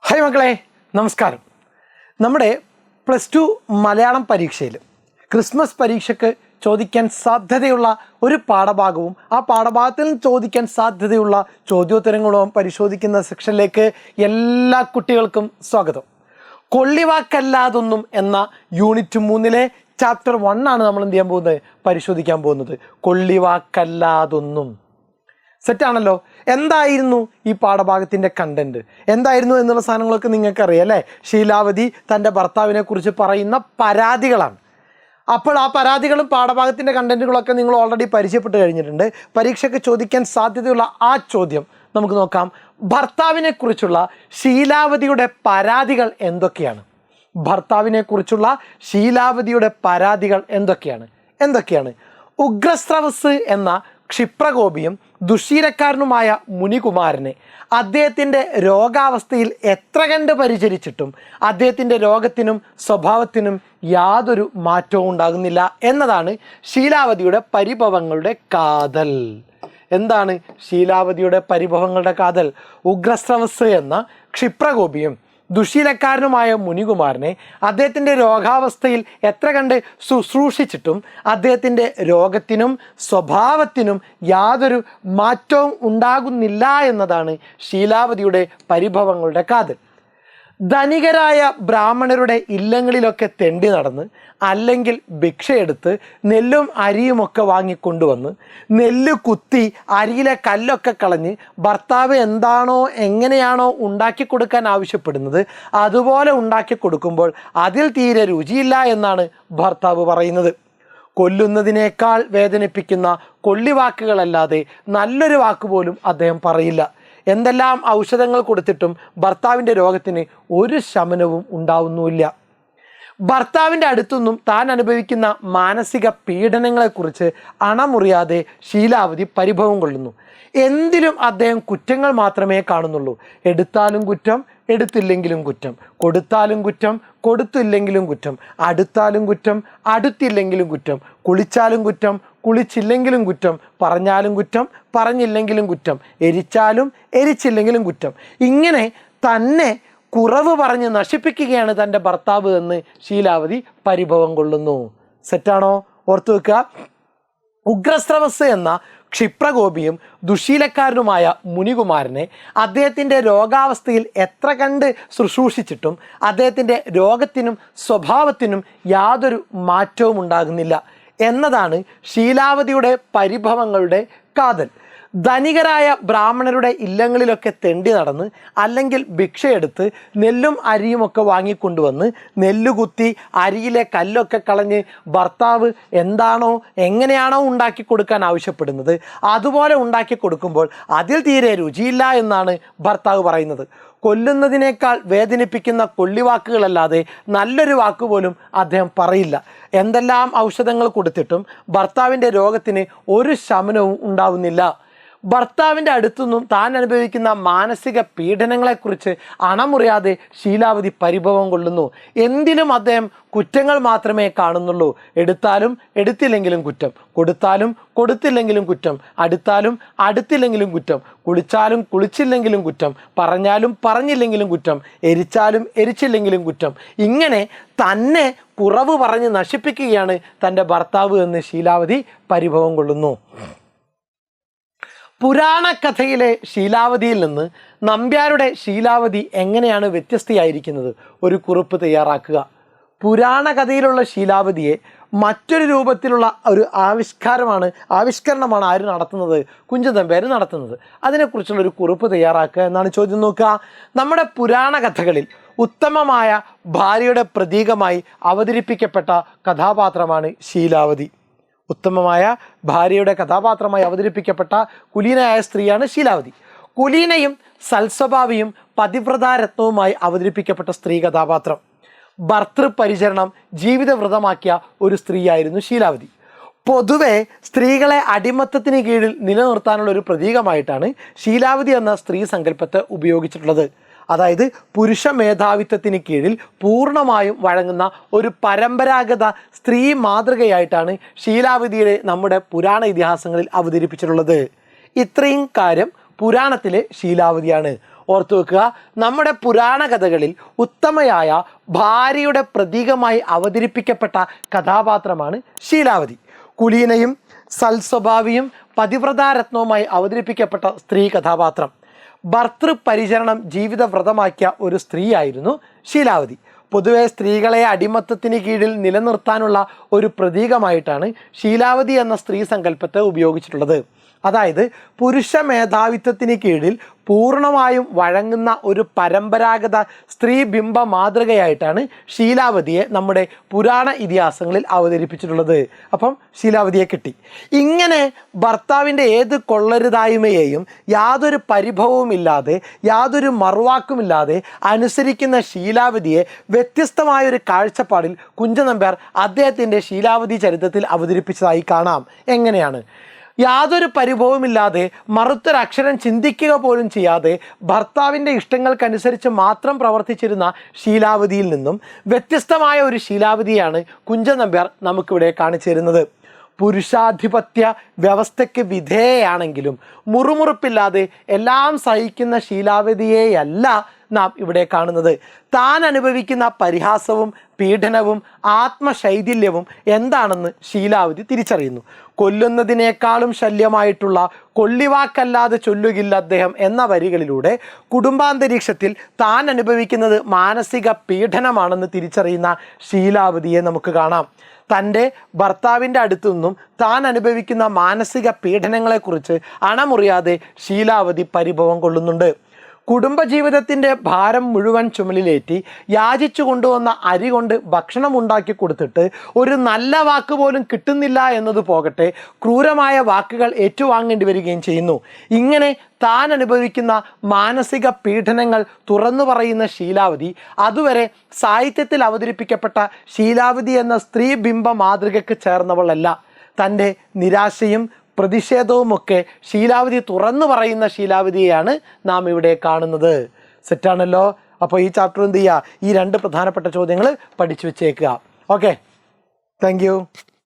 Hi മക്കളെ, നമസ്കാരം. നമ്മുടെ +2 മലയാളം പരീക്ഷയിൽ ക്രിസ്മസ് പരീക്ഷയ്ക്ക് ചോദിക്കാൻ സാധ്യതയുള്ള ഒരു പാഠഭാഗവും ആ പാഠഭാഗത്തിൽ നിന്ന് ചോദിക്കാൻ സാധ്യതയുള്ള ചോദ്യോത്തരങ്ങളും പരിശോധിക്കുന്ന സെക്ഷനിലേക്ക് എല്ലാ കുട്ടികൾക്കും സ്വാഗതം. കൊള്ളിവാക്കല്ലാതൊന്നും എന്ന യൂണിറ്റ് 3 ചാപ്റ്റർ 1 ആണ് നമ്മൾ എന്ത് ചെയ്യാൻ പോകുന്നത്, പരിശോധിക്കാൻ പോകുന്നത്. കൊള്ളിവാക്കല്ലാതൊന്നും. സെറ്റാണല്ലോ. എന്തായിരുന്നു ഈ പാഠഭാഗത്തിൻ്റെ കണ്ടന്റ്, എന്തായിരുന്നു എന്നുള്ള സാധനങ്ങളൊക്കെ നിങ്ങൾക്കറിയാം അല്ലേ? ശീലാവതി തൻ്റെ ഭർത്താവിനെ കുറിച്ച് പറയുന്ന പരാതികളാണ്. അപ്പോൾ ആ പരാതികളും പാഠഭാഗത്തിൻ്റെ കണ്ടന്റുകളൊക്കെ നിങ്ങൾ ഓൾറെഡി പരിചയപ്പെട്ട് കഴിഞ്ഞിട്ടുണ്ട്. പരീക്ഷയ്ക്ക് ചോദിക്കാൻ സാധ്യതയുള്ള ആ ചോദ്യം നമുക്ക് നോക്കാം. ഭർത്താവിനെ കുറിച്ചുള്ള ശീലാവതിയുടെ പരാതികൾ എന്തൊക്കെയാണ്? ഭർത്താവിനെ കുറിച്ചുള്ള ശീലാവതിയുടെ പരാതികൾ എന്തൊക്കെയാണ്? ഉഗ്രസ്രവസ് എന്ന ക്ഷിപ്രകോപിയും ദുശ്ശീലക്കാരനുമായ മുനികുമാരനെ അദ്ദേഹത്തിൻ്റെ രോഗാവസ്ഥയിൽ എത്ര കണ്ട് പരിചരിച്ചിട്ടും അദ്ദേഹത്തിൻ്റെ രോഗത്തിനും സ്വഭാവത്തിനും യാതൊരു മാറ്റവും ഉണ്ടാകുന്നില്ല എന്നതാണ് ശീലാവതിയുടെ പരിഭവങ്ങളുടെ കാതൽ. എന്താണ് ശീലാവതിയുടെ പരിഭവങ്ങളുടെ കാതൽ? ഉഗ്രസ്രവസ് എന്ന ക്ഷിപ്രകോപിയും ദുശ്ശീലക്കാരനുമായ മുനികുമാരനെ അദ്ദേഹത്തിൻ്റെ രോഗാവസ്ഥയിൽ എത്ര കണ്ട് ശുശ്രൂഷിച്ചിട്ടും അദ്ദേഹത്തിൻ്റെ രോഗത്തിനും സ്വഭാവത്തിനും യാതൊരു മാറ്റവും ഉണ്ടാകുന്നില്ല എന്നതാണ് ശീലാവതിയുടെ പരിഭവങ്ങളുടെ കാതൽ. ധനികരായ ബ്രാഹ്മണരുടെ ഇല്ലങ്ങളിലൊക്കെ തെണ്ടി നടന്ന് അല്ലെങ്കിൽ ഭിക്ഷയെടുത്ത് നെല്ലും അരിയുമൊക്കെ വാങ്ങിക്കൊണ്ടുവന്ന് നെല്ല് കുത്തി അരിയിലെ കല്ലൊക്കെ കളഞ്ഞ് ഭർത്താവ് എന്താണോ എങ്ങനെയാണോ ഉണ്ടാക്കി കൊടുക്കാൻ ആവശ്യപ്പെടുന്നത് അതുപോലെ ഉണ്ടാക്കി കൊടുക്കുമ്പോൾ അതിൽ തീരെ രുചിയില്ല എന്നാണ് ഭർത്താവ് പറയുന്നത്. കൊല്ലുന്നതിനേക്കാൾ വേദനിപ്പിക്കുന്ന കൊള്ളിവാക്കുകളല്ലാതെ നല്ലൊരു വാക്കുപോലും അദ്ദേഹം പറയില്ല. എന്തെല്ലാം ഔഷധങ്ങൾ കൊടുത്തിട്ടും ഭർത്താവിൻ്റെ രോഗത്തിന് ഒരു ശമനവും ഉണ്ടാവുന്നുമില്ല. ഭർത്താവിൻ്റെ അടുത്തുനിന്നും താൻ അനുഭവിക്കുന്ന മാനസിക പീഡനങ്ങളെക്കുറിച്ച് അണമുറിയാതെ ശീലാവതി പരിഭവം കൊള്ളുന്നു. എന്തിലും അദ്ദേഹം കുറ്റങ്ങൾ മാത്രമേ കാണുന്നുള്ളൂ. എടുത്താലും കുറ്റം, എടുത്തില്ലെങ്കിലും കുറ്റം, കൊടുത്താലും കുറ്റം, കൊടുത്തില്ലെങ്കിലും കുറ്റം, അടുത്താലും കുറ്റം, അടുത്തില്ലെങ്കിലും കുറ്റം, കുളിച്ചാലും കുറ്റം, കുളിച്ചില്ലെങ്കിലും കുറ്റം, പറഞ്ഞാലും കുറ്റം, പറഞ്ഞില്ലെങ്കിലും കുറ്റം, എരിച്ചാലും എരിച്ചില്ലെങ്കിലും കുറ്റം. ഇങ്ങനെ തന്നെ കുറവ് പറഞ്ഞ് നശിപ്പിക്കുകയാണ് തൻ്റെ ഭർത്താവ് എന്ന് ശീലാവതി പരിഭവം കൊള്ളുന്നു. സെറ്റാണോ? ഓർത്തു വെക്കുക. ഉഗ്രസ്രവസ് എന്ന ക്ഷിപ്രകോപിയും ദുശ്ശീലക്കാരനുമായ മുനികുമാരനെ അദ്ദേഹത്തിൻ്റെ രോഗാവസ്ഥയിൽ എത്ര കണ്ട് ശുശ്രൂഷിച്ചിട്ടും അദ്ദേഹത്തിൻ്റെ രോഗത്തിനും സ്വഭാവത്തിനും യാതൊരു മാറ്റവും ഉണ്ടാകുന്നില്ല എന്നതാണ് ശീലാവതിയുടെ പരിഭവങ്ങളുടെ കാതൽ. ധനികരായ ബ്രാഹ്മണരുടെ ഇല്ലങ്ങളിലൊക്കെ തെണ്ടി നടന്ന് അല്ലെങ്കിൽ ഭിക്ഷയെടുത്ത് നെല്ലും അരിയുമൊക്കെ വാങ്ങിക്കൊണ്ടുവന്ന് നെല്ലുകുത്തി അരിയിലെ കല്ലൊക്കെ കളഞ്ഞ് ഭർത്താവ് എന്താണോ എങ്ങനെയാണോ ഉണ്ടാക്കി കൊടുക്കാൻ ആവശ്യപ്പെടുന്നത് അതുപോലെ ഉണ്ടാക്കി കൊടുക്കുമ്പോൾ അതിൽ തീരെ രുചിയില്ല എന്നാണ് ഭർത്താവ് പറയുന്നത്. കൊല്ലുന്നതിനേക്കാൾ വേദനിപ്പിക്കുന്ന കൊള്ളിവാക്കുകളല്ലാതെ നല്ലൊരു വാക്കുപോലും അദ്ദേഹം പറയില്ല. എന്തെല്ലാം ഔഷധങ്ങൾ കൊടുത്തിട്ടും ഭർത്താവിൻ്റെ രോഗത്തിന് ഒരു ശമനവും ഉണ്ടാവുന്നില്ല. ഭർത്താവിൻ്റെ അടുത്തുനിന്നും താൻ അനുഭവിക്കുന്ന മാനസിക പീഡനങ്ങളെക്കുറിച്ച് അണമുറിയാതെ ശീലാവതി പരിഭവം കൊള്ളുന്നു. എന്തിലും അദ്ദേഹം കുറ്റങ്ങൾ മാത്രമേ കാണുന്നുള്ളൂ. എടുത്താലും എടുത്തില്ലെങ്കിലും കുറ്റം, കൊടുത്താലും കൊടുത്തില്ലെങ്കിലും കുറ്റം, അടുത്താലും അടുത്തില്ലെങ്കിലും കുറ്റം, കുളിച്ചാലും കുളിച്ചില്ലെങ്കിലും കുറ്റം, പറഞ്ഞാലും പറഞ്ഞില്ലെങ്കിലും കുറ്റം, എരിച്ചാലും എരിച്ചില്ലെങ്കിലും കുറ്റം. ഇങ്ങനെ തന്നെ കുറവ് പറഞ്ഞ് നശിപ്പിക്കുകയാണ് തൻ്റെ ഭർത്താവ് എന്ന് ശീലാവതി പരിഭവം കൊള്ളുന്നു. പുരാണ കഥയിലെ ശീലാവതിയിൽ നിന്ന് നമ്പ്യാരുടെ ശീലാവതി എങ്ങനെയാണ് വ്യത്യസ്തയായിരിക്കുന്നത്? ഒരു കുറിപ്പ് തയ്യാറാക്കുക. പുരാണ കഥയിലുള്ള ശീലാവതിയെ മറ്റൊരു രൂപത്തിലുള്ള ഒരു ആവിഷ്കരണമാണ് ആര് നടത്തുന്നത്? കുഞ്ചൻ നമ്പ്യാർ നടത്തുന്നത്. അതിനെക്കുറിച്ചുള്ളൊരു കുറിപ്പ് തയ്യാറാക്കുക എന്നാണ് ചോദ്യം. നോക്കുക. നമ്മുടെ പുരാണ കഥകളിൽ ഉത്തമമായ ഭാര്യയുടെ പ്രതീകമായി അവതരിപ്പിക്കപ്പെട്ട കഥാപാത്രമാണ് ശീലാവതി. ഉത്തമമായ ഭാര്യയുടെ കഥാപാത്രമായി അവതരിപ്പിക്കപ്പെട്ട കുലീനയായ സ്ത്രീയാണ് ശീലാവതി. കുലീനയും സൽസ്വഭാവിയും പതിവ്രതാരത്നവുമായി അവതരിപ്പിക്കപ്പെട്ട സ്ത്രീ കഥാപാത്രം. ഭർതൃപരിചരണം ജീവിതവ്രതമാക്കിയ ഒരു സ്ത്രീയായിരുന്നു ശീലാവതി. പൊതുവെ സ്ത്രീകളെ അടിമത്തത്തിന് കീഴിൽ നിലനിർത്താനുള്ള ഒരു പ്രതീകമായിട്ടാണ് ശീലാവതി എന്ന സ്ത്രീ സങ്കല്പത്തെ ഉപയോഗിച്ചിട്ടുള്ളത്. അതായത് പുരുഷ മേധാവിത്വത്തിന് കീഴിൽ പൂർണ്ണമായും വഴങ്ങുന്ന ഒരു പരമ്പരാഗത സ്ത്രീ മാതൃകയായിട്ടാണ് ശീലാവതിയെ നമ്മുടെ പുരാണ ഇതിഹാസങ്ങളിൽ അവതരിപ്പിച്ചിട്ടുള്ളത്. ഇത്രയും കാര്യം പുരാണത്തിലെ ശീലാവതിയാണ്. ഓർത്തു വെക്കുക, നമ്മുടെ പുരാണ കഥകളിൽ ഉത്തമയായ ഭാര്യയുടെ പ്രതീകമായി അവതരിപ്പിക്കപ്പെട്ട കഥാപാത്രമാണ് ശീലാവതി. കുലീനയും സൽസ്വഭാവിയും പതിവ്രതാരത്നവുമായി അവതരിപ്പിക്കപ്പെട്ട സ്ത്രീ കഥാപാത്രം. ഭർതൃപരിചരണം ജീവിതവ്രതമാക്കിയ ഒരു സ്ത്രീയായിരുന്നു ശീലാവതി. പൊതുവെ സ്ത്രീകളെ അടിമത്തത്തിന് കീഴിൽ നിലനിർത്താനുള്ള ഒരു പ്രതീകമായിട്ടാണ് ശീലാവതി എന്ന സ്ത്രീ സങ്കല്പത്തെ ഉപയോഗിച്ചിട്ടുള്ളത്. അതായത് പുരുഷ മേധാവിത്വത്തിന് കീഴിൽ പൂർണ്ണമായും വഴങ്ങുന്ന ഒരു പരമ്പരാഗത സ്ത്രീബിംബ മാതൃകയായിട്ടാണ് ശീലാവതിയെ നമ്മുടെ പുരാണ ഇതിഹാസങ്ങളിൽ അവതരിപ്പിച്ചിട്ടുള്ളത്. അപ്പം ശീലാവതിയെ കിട്ടി. ഇങ്ങനെ ഭർത്താവിൻ്റെ ഏത് കൊള്ളരുതായ്മയെയും യാതൊരു പരിഭവവുമില്ലാതെ യാതൊരു മറുവാക്കുമില്ലാതെ അനുസരിക്കുന്ന ശീലാവതിയെ വ്യത്യസ്തമായൊരു കാഴ്ചപ്പാടിൽ കുഞ്ചൻ നമ്പ്യാർ അദ്ദേഹത്തിൻ്റെ ശീലാവതി ചരിത്രത്തിൽ അവതരിപ്പിച്ചതായി കാണാം. എങ്ങനെയാണ്? യാതൊരു പരിഭവമില്ലാതെ മറുത്തൊരക്ഷരം ചിന്തിക്കുക പോലും ചെയ്യാതെ ഭർത്താവിൻ്റെ ഇഷ്ടങ്ങൾക്കനുസരിച്ച് മാത്രം പ്രവർത്തിച്ചിരുന്ന ശീലാവതിയിൽ നിന്നും വ്യത്യസ്തമായ ഒരു ശീലാവതിയാണ് കുഞ്ചൻ നമ്പ്യാർ നമുക്കിവിടെ കാണിച്ചു തരുന്നത്. പുരുഷാധിപത്യ വ്യവസ്ഥയ്ക്ക് വിധേയയാണെങ്കിലും മുറുമുറുപ്പില്ലാതെ എല്ലാം സഹിക്കുന്ന ശീലാവതിയെയല്ല നാം ഇവിടെ കാണുന്നത്. താൻ അനുഭവിക്കുന്ന പരിഹാസവും പീഡനവും ആത്മശൈഥില്യവും എന്താണെന്ന് ശീലാവതി തിരിച്ചറിയുന്നു. കൊല്ലുന്നതിനേക്കാളും ശല്യമായിട്ടുള്ള കൊള്ളിവാക്കല്ലാതെ ചൊല്ലുകില്ല അദ്ദേഹം എന്ന വരികളിലൂടെ കുടുംബാന്തരീക്ഷത്തിൽ താൻ അനുഭവിക്കുന്നത് മാനസിക പീഡനമാണെന്ന് തിരിച്ചറിയുന്ന ശീലാവതിയെ നമുക്ക് കാണാം. തൻ്റെ ഭർത്താവിൻ്റെ അടുത്തു നിന്നും താൻ അനുഭവിക്കുന്ന മാനസിക പീഡനങ്ങളെക്കുറിച്ച് അണമുറിയാതെ ശീലാവതി പരിഭവം കൊള്ളുന്നുണ്ട്. കുടുംബജീവിതത്തിൻ്റെ ഭാരം മുഴുവൻ ചുമലിലേറ്റി യാചിച്ചു കൊണ്ടുവന്ന അരി കൊണ്ട് ഭക്ഷണം ഉണ്ടാക്കി കൊടുത്തിട്ട് ഒരു നല്ല വാക്ക് പോലും കിട്ടുന്നില്ല എന്നത് പോകട്ടെ, ക്രൂരമായ വാക്കുകൾ ഏറ്റുവാങ്ങേണ്ടി വരികയും ചെയ്യുന്നു. ഇങ്ങനെ താൻ അനുഭവിക്കുന്ന മാനസിക പീഡനങ്ങൾ തുറന്നു പറയുന്ന ശീലാവതി അതുവരെ സാഹിത്യത്തിൽ അവതരിപ്പിക്കപ്പെട്ട ശീലാവതി എന്ന സ്ത്രീബിംബ മാതൃകയ്ക്ക് ചേർന്നവളല്ല. തൻ്റെ നിരാശയും പ്രതിഷേധവുമൊക്കെ ശീലാവതി തുറന്നു പറയുന്ന ശീലാവതിയെയാണ് നാം ഇവിടെ കാണുന്നത്. സെറ്റാണല്ലോ? അപ്പോൾ ഈ ചാപ്റ്റർ എന്ത് ചെയ്യുക? ഈ രണ്ട് പ്രധാനപ്പെട്ട ചോദ്യങ്ങൾ പഠിച്ചു വെച്ചേക്കുക. Okay, thank you.